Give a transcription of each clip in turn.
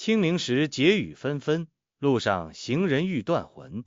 清明时节雨纷纷，路上行人欲断魂。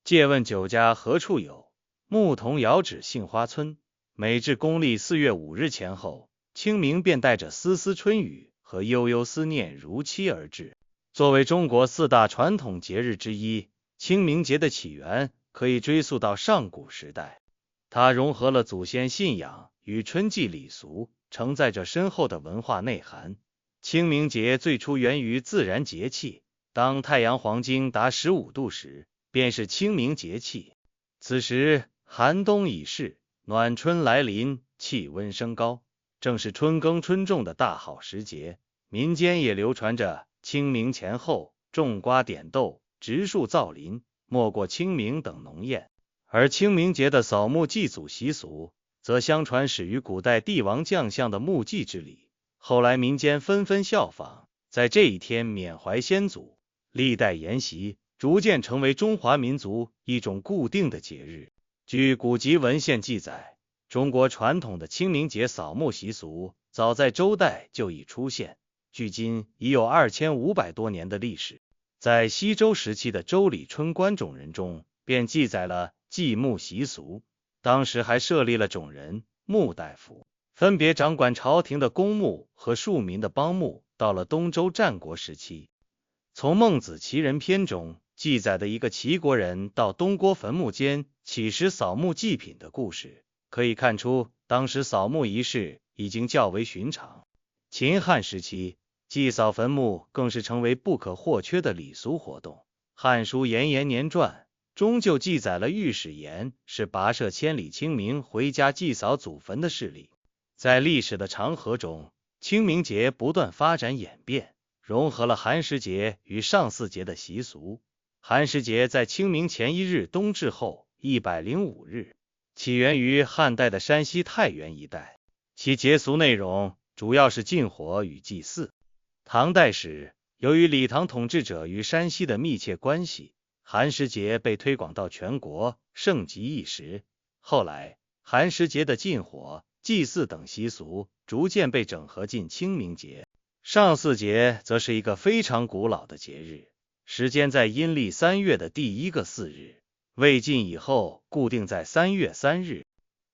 借问酒家何处有？牧童遥指杏花村。每至公历4月5日前后，清明便带着丝丝春雨和悠悠思念如期而至。作为中国4大传统节日之一，清明节的起源可以追溯到上古时代，它融合了祖先信仰与春季礼俗，承载着深厚的文化内涵。清明节最初源于自然节气，当太阳黄经达15度时，便是清明节气。此时寒冬已逝，暖春来临，气温升高，正是春耕春种的大好时节。民间也流传着清明前后种瓜点豆、植树造林、没过清明等农谚。而清明节的扫墓祭祖习俗，则相传始于古代帝王将相的墓祭之礼，后来民间纷纷效仿，在这一天缅怀先祖，历代沿袭，逐渐成为中华民族一种固定的节日。据古籍文献记载，中国传统的清明节扫墓习俗早在周代就已出现，距今已有2500多年的历史。在西周时期的《周礼春官种人》中，便记载了祭墓习俗。当时还设立了种人、墓大夫，分别掌管朝廷的公墓和庶民的邦墓。到了东周战国时期，从《孟子齐人篇》中记载的一个齐国人到东郭坟墓间乞食扫墓祭品的故事，可以看出当时扫墓仪式已经较为寻常。秦汉时期，祭扫坟墓更是成为不可或缺的礼俗活动。《汉书·延延年传》中就记载了御史严是跋涉千里清明回家祭扫祖坟的事例。在历史的长河中，清明节不断发展演变，融合了寒食节与上巳节的习俗。寒食节在清明前一日冬至后105日，起源于汉代的山西太原一带，其节俗内容主要是禁火与祭祀。唐代时，由于李唐统治者与山西的密切关系，寒食节被推广到全国，盛极一时。后来，寒食节的禁火、祭祀等习俗逐渐被整合进清明节。上巳节则是一个非常古老的节日，时间在阴历3月的第一个巳日，魏晋以后固定在3月3日。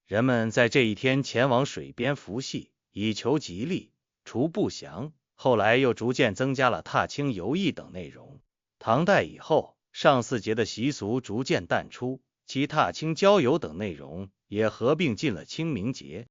人们在这一天前往水边浮戏，以求吉利、除不祥。后来又逐渐增加了踏青游艺等内容。唐代以后，上巳节的习俗逐渐淡出，其踏青郊游等内容也合并进了清明节。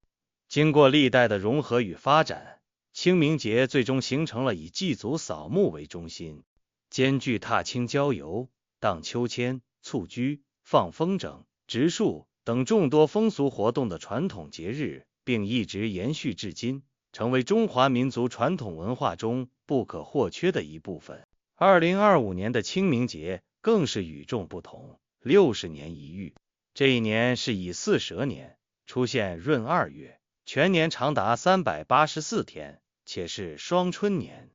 经过历代的融合与发展，清明节最终形成了以祭祖扫墓为中心，兼具踏青郊游、荡秋千、蹴鞠、放风筝、植树等众多风俗活动的传统节日，并一直延续至今，成为中华民族传统文化中不可或缺的一部分。2025年的清明节更是与众不同，60年一遇。这一年是乙巳蛇年，出现闰2月，全年长达384天，且是双春年。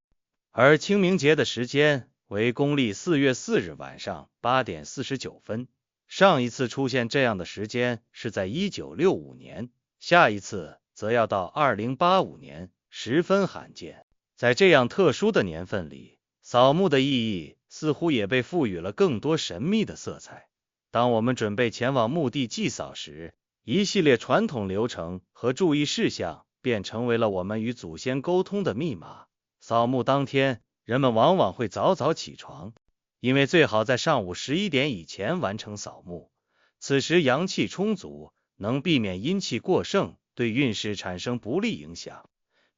而清明节的时间为公历4月4日晚上8点49分。上一次出现这样的时间是在1965年，下一次则要到2085年，十分罕见。在这样特殊的年份里，扫墓的意义似乎也被赋予了更多神秘的色彩。当我们准备前往墓地祭扫时，一系列传统流程和注意事项便成为了我们与祖先沟通的密码。扫墓当天，人们往往会早早起床，因为最好在上午11点以前完成扫墓，此时阳气充足，能避免阴气过盛对运势产生不利影响。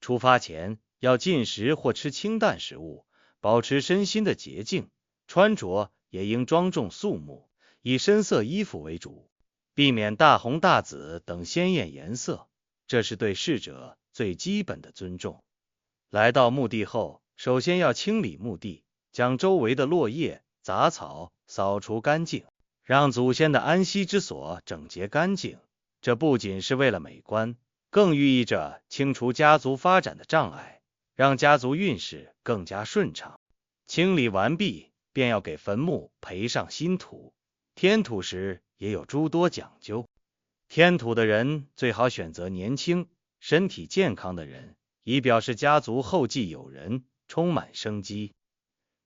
出发前要禁食或吃清淡食物，保持身心的洁净，穿着也应庄重肃穆，以深色衣服为主，避免大红大紫等鲜艳颜色，这是对逝者最基本的尊重。来到墓地后，首先要清理墓地，将周围的落叶、杂草扫除干净，让祖先的安息之所整洁干净。这不仅是为了美观，更寓意着清除家族发展的障碍，让家族运势更加顺畅。清理完毕，便要给坟墓培上新土。添土时也有诸多讲究，添土的人最好选择年轻、身体健康的人，以表示家族后继有人，充满生机。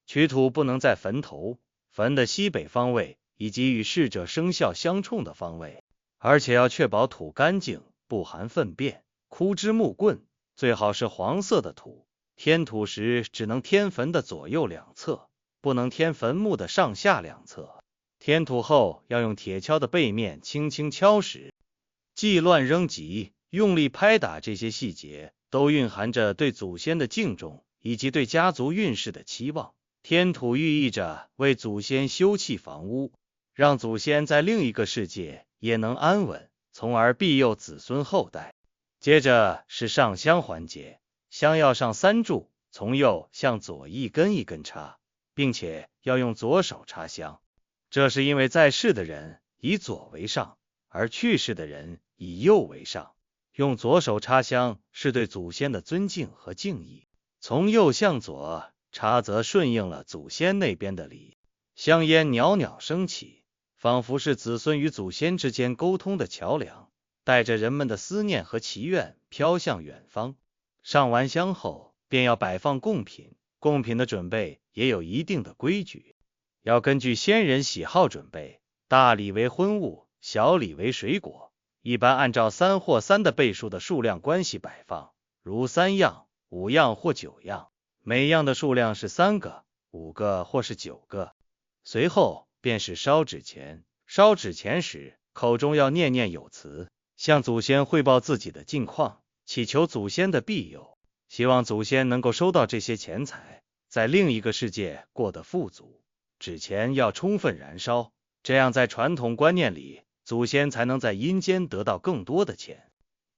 取土不能在坟头、坟的西北方位以及与逝者生肖相冲的方位，而且要确保土干净，不含粪便、枯枝木棍，最好是黄色的土。添土时只能添坟的左右两侧，不能添坟墓的上下两侧。添土后要用铁锹的背面轻轻敲实，忌乱扔及、用力拍打，这些细节都蕴含着对祖先的敬重以及对家族运势的期望。添土寓意着为祖先修葺房屋，让祖先在另一个世界也能安稳，从而庇佑子孙后代。接着是上香环节，香要上3柱，从右向左一根一根插，并且要用左手插香。这是因为在世的人以左为上，而去世的人以右为上。用左手插香是对祖先的尊敬和敬意，从右向左插则顺应了祖先那边的礼。香烟袅袅升起，仿佛是子孙与祖先之间沟通的桥梁，带着人们的思念和祈愿飘向远方。上完香后，便要摆放贡品，贡品的准备也有一定的规矩，要根据先人喜好准备，大礼为荤物，小礼为水果，一般按照3或3的倍数的数量关系摆放，如3样、5样或9样，每样的数量是3个、5个或是9个。随后便是烧纸钱，烧纸钱时口中要念念有词，向祖先汇报自己的近况，祈求祖先的庇佑，希望祖先能够收到这些钱财，在另一个世界过得富足。纸钱要充分燃烧，这样在传统观念里，祖先才能在阴间得到更多的钱。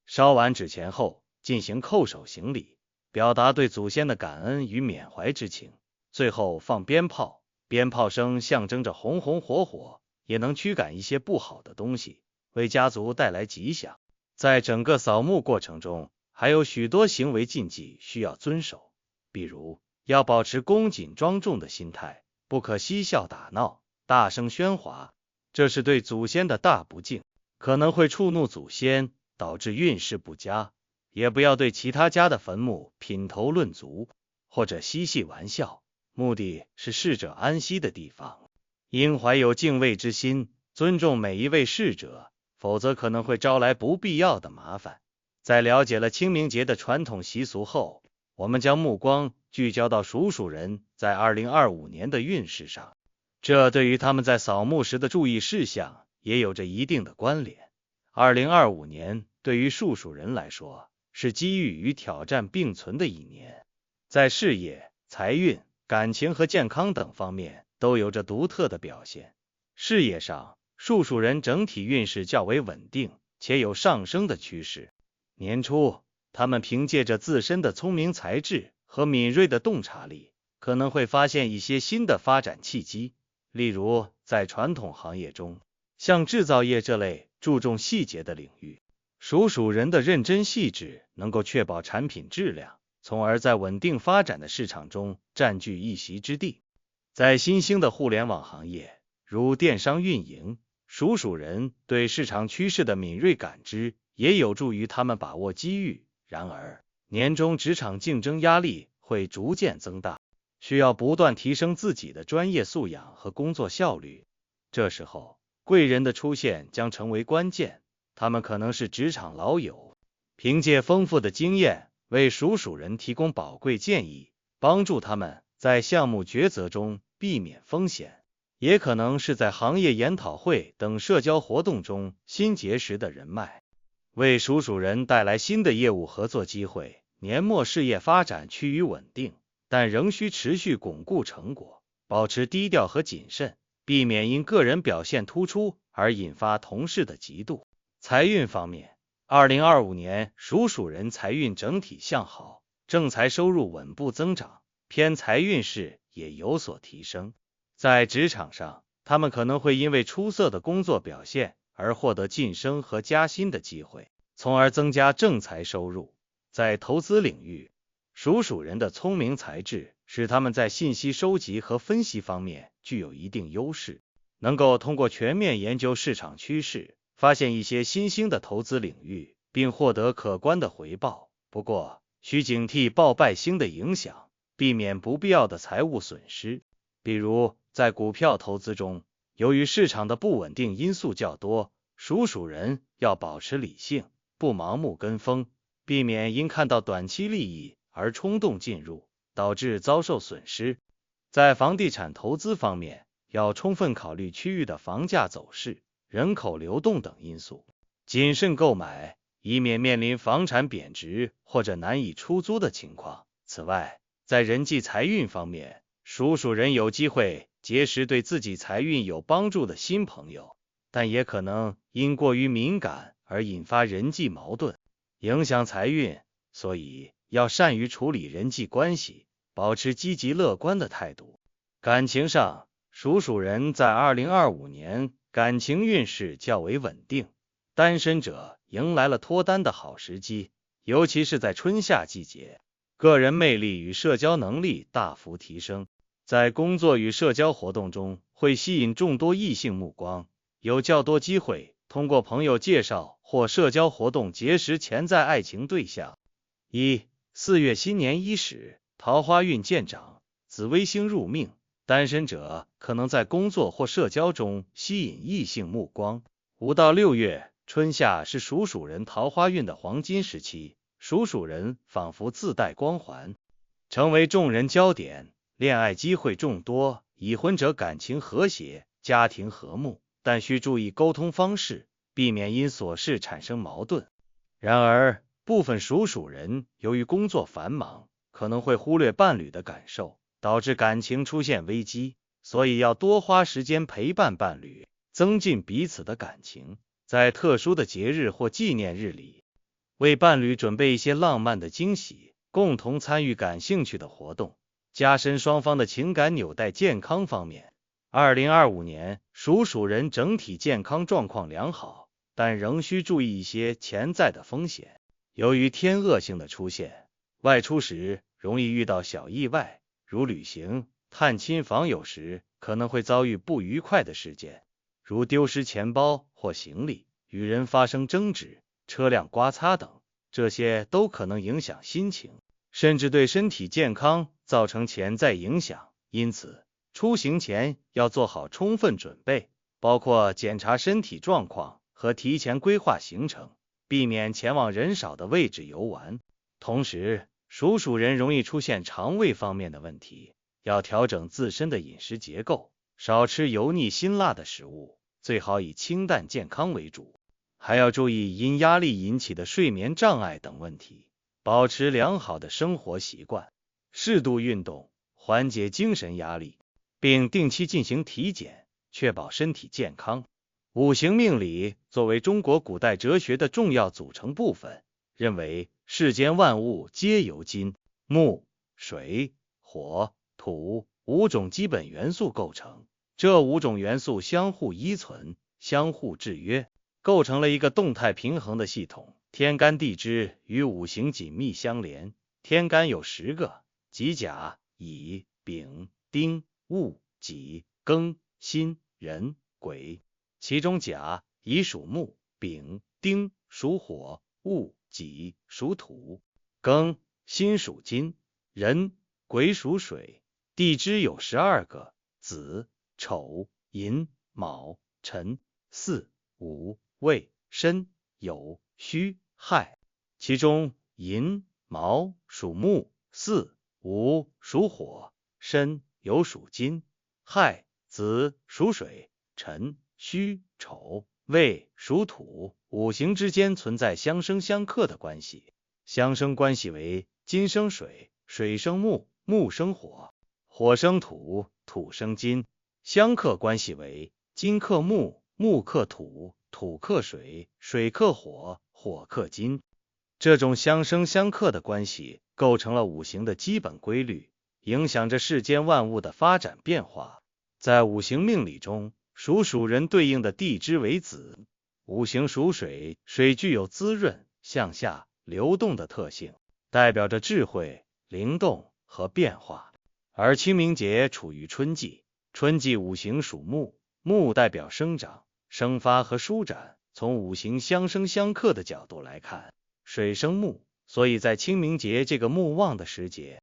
烧完纸钱后，进行叩首行礼，表达对祖先的感恩与缅怀之情。最后放鞭炮，鞭炮声象征着红红火火，也能驱赶一些不好的东西，为家族带来吉祥。在整个扫墓过程中，还有许多行为禁忌需要遵守，比如要保持恭谨庄重的心态，不可嬉笑打闹、大声喧哗，这是对祖先的大不敬，可能会触怒祖先，导致运势不佳。也不要对其他家的坟墓品头论足，或者嬉戏玩笑，目的是逝者安息的地方。应怀有敬畏之心，尊重每一位逝者，否则可能会招来不必要的麻烦。在了解了清明节的传统习俗后，我们将目光聚焦到属鼠人在2025年的运势上，这对于他们在扫墓时的注意事项也有着一定的关联。2025年对于属鼠人来说，是机遇与挑战并存的一年，在事业、财运、感情和健康等方面都有着独特的表现。事业上，属鼠人整体运势较为稳定，且有上升的趋势。年初，他们凭借着自身的聪明才智和敏锐的洞察力，可能会发现一些新的发展契机。例如，在传统行业中，像制造业这类注重细节的领域，属鼠人的认真细致能够确保产品质量，从而在稳定发展的市场中占据一席之地。在新兴的互联网行业，如电商运营，属鼠人对市场趋势的敏锐感知也有助于他们把握机遇。然而，年终职场竞争压力会逐渐增大，需要不断提升自己的专业素养和工作效率。这时候，贵人的出现将成为关键，他们可能是职场老友，凭借丰富的经验为属鼠人提供宝贵建议，帮助他们在项目抉择中避免风险。也可能是在行业研讨会等社交活动中新结识的人脉，为属鼠人带来新的业务合作机会。年末事业发展趋于稳定，但仍需持续巩固成果，保持低调和谨慎，避免因个人表现突出而引发同事的嫉妒。财运方面，2025年属鼠人财运整体向好，正财收入稳步增长，偏财运势也有所提升。在职场上，他们可能会因为出色的工作表现而获得晋升和加薪的机会，从而增加正财收入。在投资领域，属鼠人的聪明才智使他们在信息收集和分析方面具有一定优势，能够通过全面研究市场趋势，发现一些新兴的投资领域，并获得可观的回报。不过，需警惕报败星的影响，避免不必要的财务损失。比如在股票投资中，由于市场的不稳定因素较多，属人要保持理性，不盲目跟风，避免因看到短期利益而冲动进入，导致遭受损失。在房地产投资方面，要充分考虑区域的房价走势、人口流动等因素，谨慎购买，以免面临房产贬值或者难以出租的情况。此外，在人际财运方面，属人有机会结识对自己财运有帮助的新朋友，但也可能因过于敏感而引发人际矛盾，影响财运，所以要善于处理人际关系，保持积极乐观的态度。感情上，属人在2025年感情运势较为稳定，单身者迎来了脱单的好时机，尤其是在春夏季节，个人魅力与社交能力大幅提升，在工作与社交活动中会吸引众多异性目光，有较多机会通过朋友介绍或社交活动结识潜在爱情对象。4月新年伊始，桃花运见长，紫微星入命，单身者可能在工作或社交中吸引异性目光。5到6月，春夏是属人桃花运的黄金时期，属人仿佛自带光环，成为众人焦点，恋爱机会众多，已婚者感情和谐，家庭和睦，但需注意沟通方式，避免因琐事产生矛盾。然而，部分属人由于工作繁忙，可能会忽略伴侣的感受，导致感情出现危机，所以要多花时间陪伴伴侣，增进彼此的感情。在特殊的节日或纪念日里，为伴侣准备一些浪漫的惊喜，共同参与感兴趣的活动，加深双方的情感纽带。健康方面，2025年属人整体健康状况良好，但仍需注意一些潜在的风险。由于天恶星的出现，外出时容易遇到小意外，如旅行、探亲访友时可能会遭遇不愉快的事件，如丢失钱包或行李、与人发生争执、车辆刮擦等，这些都可能影响心情，甚至对身体健康造成潜在影响。因此，出行前要做好充分准备，包括检查身体状况和提前规划行程，避免前往人少的位置游玩。同时，属人容易出现肠胃方面的问题，要调整自身的饮食结构，少吃油腻辛辣的食物，最好以清淡健康为主。还要注意因压力引起的睡眠障碍等问题，保持良好的生活习惯，适度运动，缓解精神压力，并定期进行体检，确保身体健康。五行命理作为中国古代哲学的重要组成部分，认为世间万物皆由金、木、水、火、土5种基本元素构成，这5种元素相互依存，相互制约，构成了一个动态平衡的系统。天干地支与五行紧密相连，天干有10个，即甲、乙、丙、丁、戊、己、庚、辛、壬、癸。其中甲、乙属木，丙、丁属火，戊、己属土，庚、辛属金，壬、癸属水。地支有12个，子、丑、寅、卯、辰、巳、午、未、申、酉、戌、亥。其中寅、卯属木，巳、午属火，申、酉属金，亥、子属水，辰、戌、丑、未属土。五行之间存在相生相克的关系，相生关系为金生水，水生木，木生火，火生土，土生金；相克关系为金克木，木克土，土克水，水克火，火克金。这种相生相克的关系构成了五行的基本规律，影响着世间万物的发展变化。在五行命理中，属人对应的地支为子，五行属水，水具有滋润、向下流动的特性，代表着智慧、灵动和变化。而清明节处于春季，春季五行属木，木代表生长、生发和舒展。从五行相生相克的角度来看，水生木，所以在清明节这个木旺的时节，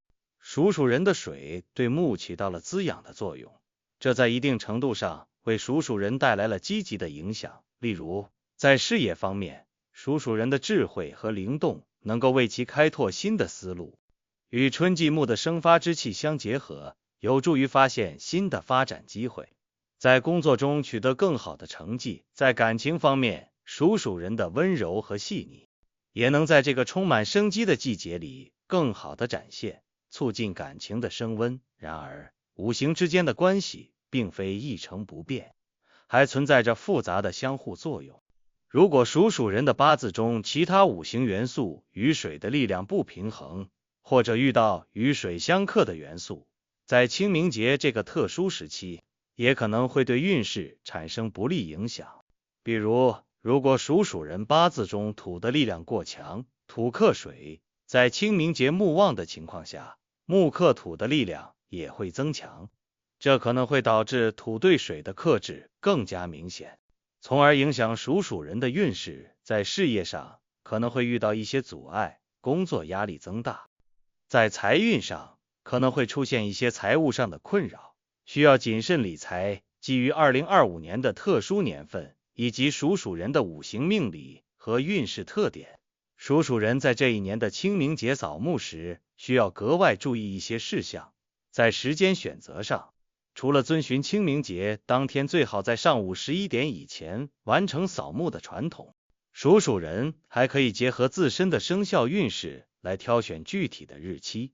属鼠人的水对木起到了滋养的作用，这在一定程度上为属鼠人带来了积极的影响。例如，在事业方面，属鼠人的智慧和灵动能够为其开拓新的思路，与春季木的生发之气相结合，有助于发现新的发展机会，在工作中取得更好的成绩。在感情方面，属鼠人的温柔和细腻也能在这个充满生机的季节里更好的展现，促进感情的升温。然而，五行之间的关系并非一成不变，还存在着复杂的相互作用。如果属鼠人的八字中其他五行元素与水的力量不平衡，或者遇到与水相克的元素，在清明节这个特殊时期，也可能会对运势产生不利影响。比如，如果属鼠人八字中土的力量过强，土克水，在清明节木旺的情况下，木克土的力量也会增强，这可能会导致土对水的克制更加明显，从而影响属鼠人的运势。在事业上可能会遇到一些阻碍，工作压力增大。在财运上可能会出现一些财务上的困扰，需要谨慎理财。基于2025年的特殊年份以及属鼠人的五行命理和运势特点，属鼠人在这一年的清明节扫墓时需要格外注意一些事项。在时间选择上，除了遵循清明节当天最好在上午11点以前完成扫墓的传统，属鼠人还可以结合自身的生肖运势来挑选具体的日期。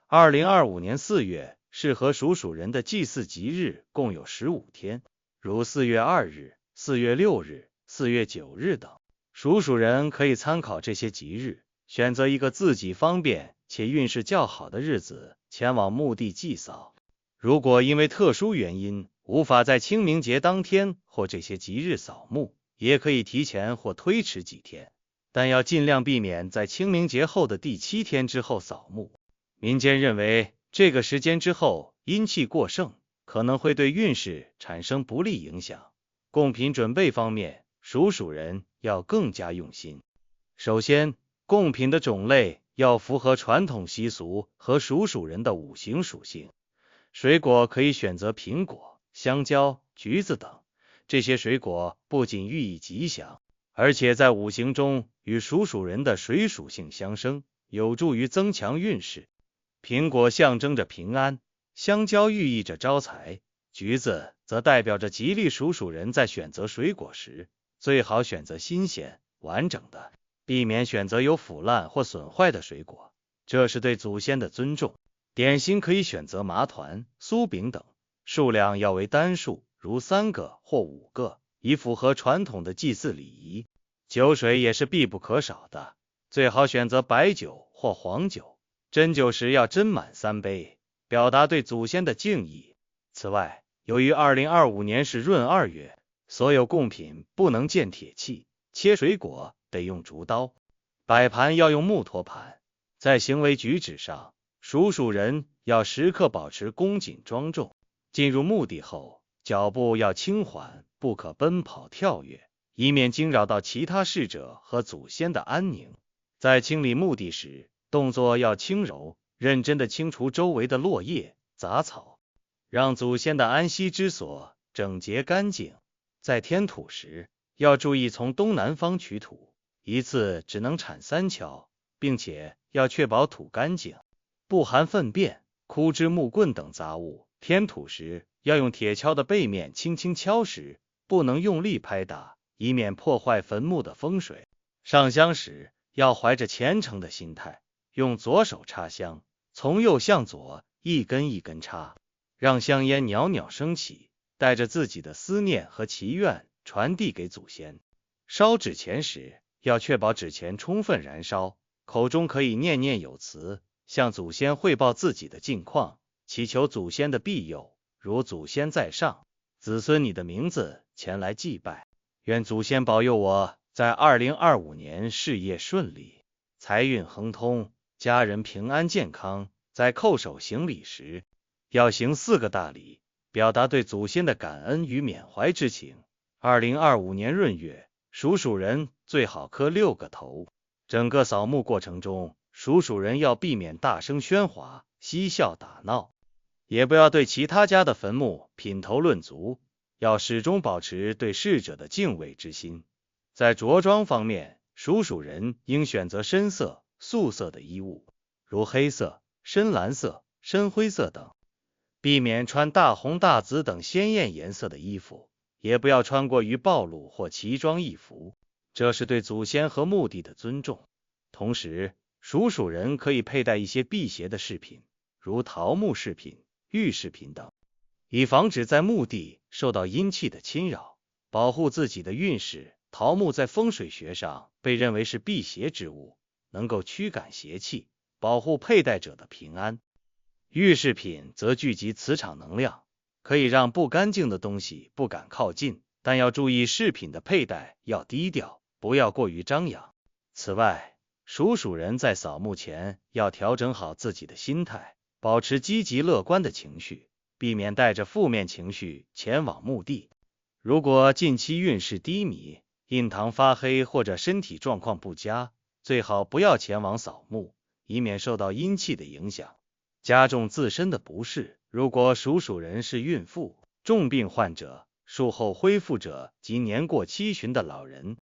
2025年4月适合属鼠人的祭祀吉日共有15天，如4月2日、4月6日、4月9日等。属鼠人可以参考这些吉日，选择一个自己方便且运势较好的日子前往墓地祭扫。如果因为特殊原因无法在清明节当天或这些吉日扫墓，也可以提前或推迟几天，但要尽量避免在清明节后的第7天之后扫墓。民间认为，这个时间之后阴气过盛，可能会对运势产生不利影响。贡品准备方面，属鼠人要更加用心。首先，贡品的种类要符合传统习俗和属鼠人的五行属性。水果可以选择苹果、香蕉、橘子等，这些水果不仅寓意吉祥，而且在五行中与属鼠人的水属性相生，有助于增强运势。苹果象征着平安，香蕉寓意着招财，橘子则代表着吉利。属鼠人在选择水果时，最好选择新鲜、完整的，避免选择有腐烂或损坏的水果，这是对祖先的尊重。点心可以选择麻团、酥饼等，数量要为单数，如3个或5个，以符合传统的祭祀礼仪。酒水也是必不可少的，最好选择白酒或黄酒。斟酒时要斟满3杯，表达对祖先的敬意。此外，由于2025年是闰2月，所有贡品不能见铁器，切水果得用竹刀，摆盘要用木托盘。在行为举止上，属鼠人要时刻保持恭谨庄重，进入墓地后，脚步要轻缓，不可奔跑跳跃，以免惊扰到其他逝者和祖先的安宁。在清理墓地时，动作要轻柔，认真地清除周围的落叶、杂草，让祖先的安息之所整洁干净。在添土时，要注意从东南方取土，一次只能铲3锹，并且要确保土干净，不含粪便、枯枝木棍等杂物。添土时要用铁锹的背面轻轻敲实，不能用力拍打，以免破坏坟墓的风水。上香时要怀着虔诚的心态，用左手插香，从右向左，一根一根插，让香烟袅袅升起，带着自己的思念和祈愿传递给祖先。烧纸钱时，要确保纸钱充分燃烧，口中可以念念有词，向祖先汇报自己的近况，祈求祖先的庇佑，如祖先在上，子孙你的名字前来祭拜，愿祖先保佑我在2025年事业顺利，财运亨通，家人平安健康。在叩首行礼时，要行4个大礼，表达对祖先的感恩与缅怀之情。2025年闰月，属鼠人最好磕6个头。整个扫墓过程中，属鼠人要避免大声喧哗，嬉笑打闹，也不要对其他家的坟墓品头论足，要始终保持对逝者的敬畏之心。在着装方面，属鼠人应选择深色、素色的衣物，如黑色、深蓝色、深灰色等，避免穿大红大紫等鲜艳颜色的衣服，也不要穿过于暴露或奇装异服，这是对祖先和墓地的尊重。同时，属鼠人可以佩戴一些辟邪的饰品，如桃木饰品、玉饰品等，以防止在墓地受到阴气的侵扰，保护自己的运势。桃木在风水学上被认为是辟邪之物，能够驱赶邪气，保护佩戴者的平安。玉饰品则聚集磁场能量，可以让不干净的东西不敢靠近，但要注意饰品的佩戴要低调，不要过于张扬。此外，属鼠人在扫墓前要调整好自己的心态，保持积极乐观的情绪，避免带着负面情绪前往墓地。如果近期运势低迷，印堂发黑或者身体状况不佳，最好不要前往扫墓，以免受到阴气的影响，加重自身的不适。如果属鼠人是孕妇、重病患者、术后恢复者及年过七旬的老人，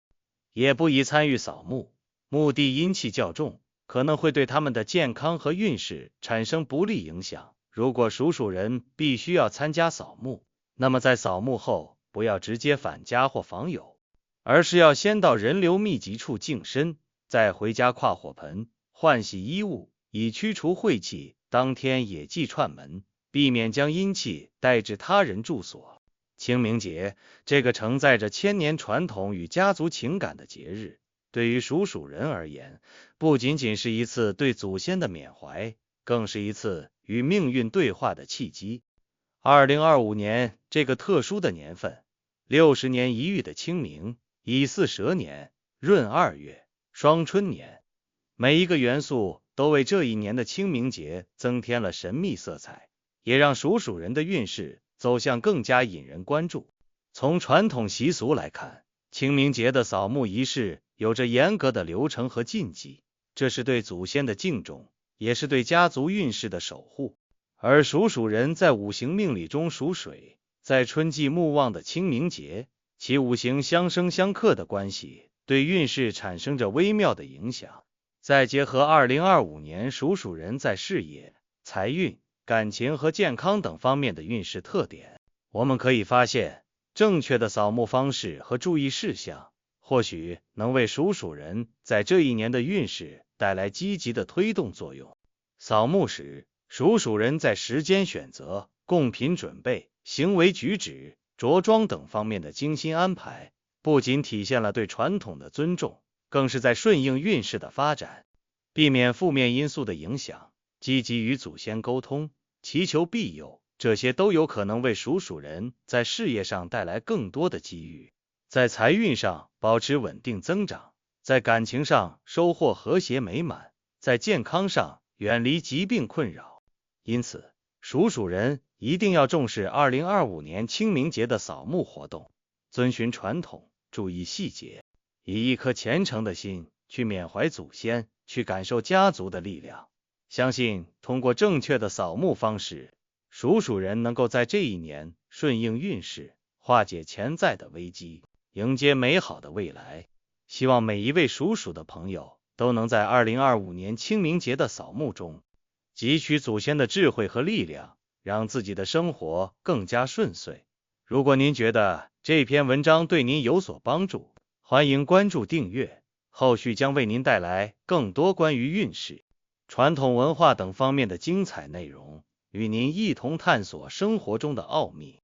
也不宜参与扫墓。墓地阴气较重，可能会对他们的健康和运势产生不利影响。如果属鼠人必须要参加扫墓，那么在扫墓后不要直接返家或访友，而是要先到人流密集处净身，再回家跨火盆、换洗衣物，以驱除晦气。当天也忌串门，避免将阴气带至他人住所。清明节，这个承载着千年传统与家族情感的节日，对于属鼠人而言，不仅仅是一次对祖先的缅怀，更是一次与命运对话的契机。2025年这个特殊的年份，60年一遇的清明，乙巳蛇年闰2月，双春年，每一个元素都为这一年的清明节增添了神秘色彩，也让属鼠人的运势走向更加引人关注。从传统习俗来看，清明节的扫墓仪式有着严格的流程和禁忌，这是对祖先的敬重，也是对家族运势的守护。而属鼠人在五行命理中属水，在春季木旺的清明节，其五行相生相克的关系对运势产生着微妙的影响。再结合2025年属鼠人在事业、财运、感情和健康等方面的运势特点，我们可以发现，正确的扫墓方式和注意事项，或许能为属鼠人在这一年的运势带来积极的推动作用。扫墓时，属鼠人在时间选择、贡品准备、行为举止、着装等方面的精心安排，不仅体现了对传统的尊重，更是在顺应运势的发展，避免负面因素的影响，积极与祖先沟通，祈求庇佑，这些都有可能为属鼠人在事业上带来更多的机遇，在财运上保持稳定增长，在感情上收获和谐美满，在健康上远离疾病困扰。因此，属鼠人一定要重视2025年清明节的扫墓活动，遵循传统，注意细节，以一颗虔诚的心去缅怀祖先，去感受家族的力量。相信通过正确的扫墓方式，属鼠人能够在这一年顺应运势，化解潜在的危机，迎接美好的未来。希望每一位属鼠的朋友都能在2025年清明节的扫墓中汲取祖先的智慧和力量，让自己的生活更加顺遂。如果您觉得这篇文章对您有所帮助，欢迎关注订阅，后续将为您带来更多关于运势、传统文化等方面的精彩内容，与您一同探索生活中的奥秘。